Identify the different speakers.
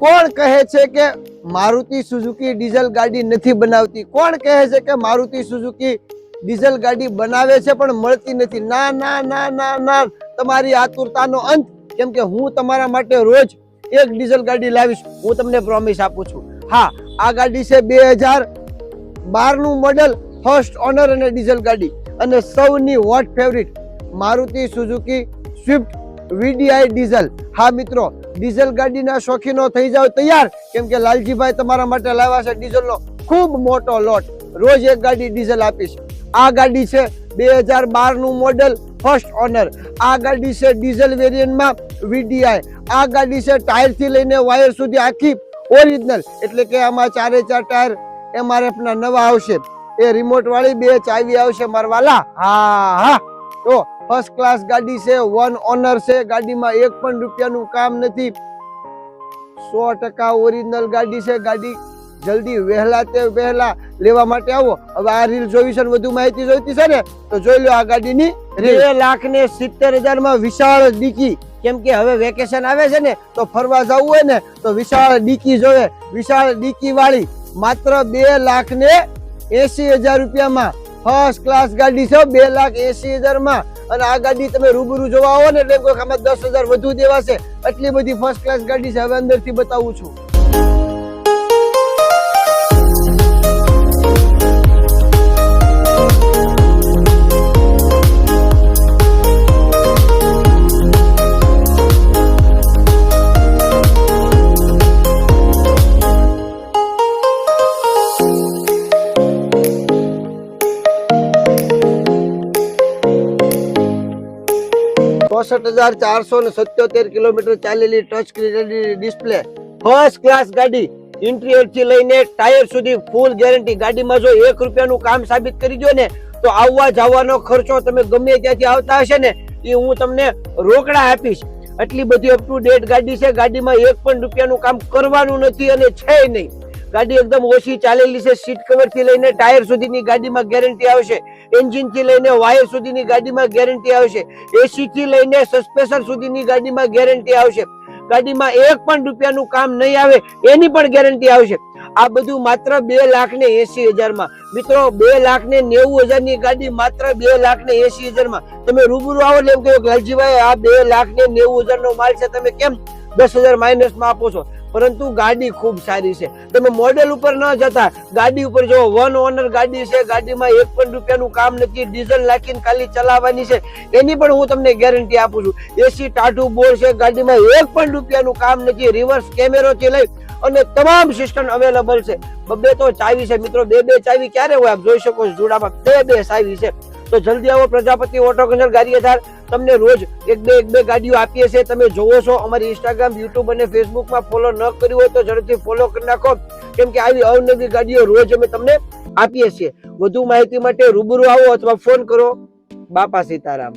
Speaker 1: કોણ કહે છે કે મારુતિ સુઝુકી ડીઝલ ગાડી નથી બનાવતી? કોણ કહે છે કે મારુતિ સુઝુકી ડીઝલ ગાડી બનાવે છે પણ મળતી નથી? ના ના ના ના ના, તમારી આતુરતાનો અંત, કેમ કે હું તમારા માટે રોજ એક ડીઝલ ગાડી લાવીશ, હું તમને પ્રોમિસ આપું છું. હા, આ ગાડી છે 2012 નું મોડેલ, ફર્સ્ટ ઓનર અને ડીઝલ ગાડી, અને સૌની hot favourite Maruti Suzuki Swift VDI diesel. હા મિત્રો, ડીઝલ ગાડીના શોખીનો થઈ જાવ તૈયાર, કેમ કે લાલજીભાઈ તમારા માટે લાવ્યા છે ડીઝલનો ખૂબ મોટો લોટ. રોજ એક ગાડી ડીઝલ આપીશ. આ ગાડી છે 2012 નું મોડેલ, ફર્સ્ટ ઓનર. આ ગાડી છે ડીઝલ વેરિયન્ટમાં વીડીઆઈ. આ ગાડી છે ટાયર થી લઈને વાયર સુધી આખી ઓરિજિનલ, એટલે કે આમાં 4 ટાયર MRF ના નવા આવશે. એ રિમોટ વાળી 2 ચાવી આવશે મારવાલા. હા હા, તો ફર્સ્ટ ક્લાસ ગાડી છે, 1 ઓનર છે. ગાડીમાં એક પણ રૂપિયાનું કામ નથી, 100% ઓરિજિનલ ગાડી છે. ગાડી જલ્દી વહેલા તે વહેલા લેવા માટે આવો. હવે આ રીલ જોઈ છે, વધુ માહિતી જોઈતી છે ને તો જોઈ લો આ ગાડીની. 2,70,000 માં વિશાળ ડીકી, કેમ કે હવે વેકેશન આવે છે ને તો ફરવા જવું હોય ને તો વિશાળ ડીકી જોવે. વિશાળ ડીકી વાળી માત્ર 2,80,000 રૂપિયામાં ફર્સ્ટ ક્લાસ ગાડી છે, 2,80,000 માં. અને આ ગાડી તમે રૂબરૂ જોવા આવો ને એટલે કોઈ આમાં 10,000 વધુ દેવાશે. એટલી બધી ફર્સ્ટ ક્લાસ ગાડી છે. હવે અંદરથી બતાવું છું. ₹64,477 કિલોમીટર ચાલેલી touch screen display, first class ગાડી. ઇન્ટિરિયર થી લઈને ટાયર સુધી ફૂલ ગેરંટી. ગાડીમાં જો 1 રૂપિયાનું કામ સાબિત કરી દો ને તો આવવા જવાનો ખર્ચો તમે ગમે ત્યાંથી આવતા હશે ને એ હું તમને રોકડા આપીશ. એટલી બધી અપ ટુ ડેટ ગાડી છે. ગાડીમાં 1 પણ રૂપિયાનું કામ કરવાનું નથી અને છે નહીં. ગાડી એકદમ ઓછી ચાલેલી છે. સીટ કવર થી લઈને ટાયર સુધીની ગાડીમાં ગેરંટી આવશે. એન્જિન થી લઈને વાયર સુધીની ગાડીમાં ગેરંટી આવશે. એસી થી લઈને સસ્પેન્શન સુધીની ગાડીમાં ગેરંટી આવશે. ગાડીમાં 1 પણ રૂપિયાનું કામ નહીં આવે એની પણ ગેરંટી આવશે. આ બધું માત્ર 2,80,000 માં. મિત્રો, 2,90,000 ની ગાડી માત્ર 2,80,000 માં. તમે રૂબરૂ આવો એટલે એમ કહ્યું કે લાલજીભાઈ આ 2,90,000 નો માલ છે, તમે કેમ 10,000 માઇનસ માં આપો છો? પરંતુ ગાડી ખૂબ સારી છે. તમે મોડેલ ઉપર ન જતા ગાડી ઉપર જો 1 ઓનર ગાડી છે. ગાડીમાં 1 પણ રૂપિયાનું કામ નથી. ડીઝલ નાખીને ખાલી ચલાવવાની છે, એની પણ હું તમને ગેરંટી આપું છું. એસી ટાટુ બોર્ડ છે. ગાડીમાં 1 પણ રૂપિયાનું કામ નથી. રિવર્સ કેમેરો થી લઈ અને તમામ સિસ્ટમ અવેલેબલ છે. 2 તો ચાવી છે મિત્રો. 2 ચાવી ક્યારે હોય આપ જોઈ શકો છો. જોડામાં 2 ચાવી છે. તો જલ્દી આવો પ્રજાપતિ ઓટો કન્સલ્ટ ગાડીધાર. તમને રોજ એક બે ગાડીઓ આપીએ છીએ. તમે જોવો છો. અમારી ઇન્સ્ટાગ્રામ, યુટ્યુબ અને ફેસબુકમાં ફોલો ન કર્યું હોય તો ઝડપથી ફોલો કરી નાખો, કેમ કે આવી અવનવી ગાડીઓ રોજ અમે તમને આપીએ છીએ. વધુ માહિતી માટે રૂબરૂ આવો અથવા ફોન કરો. બાપા સીતારામ.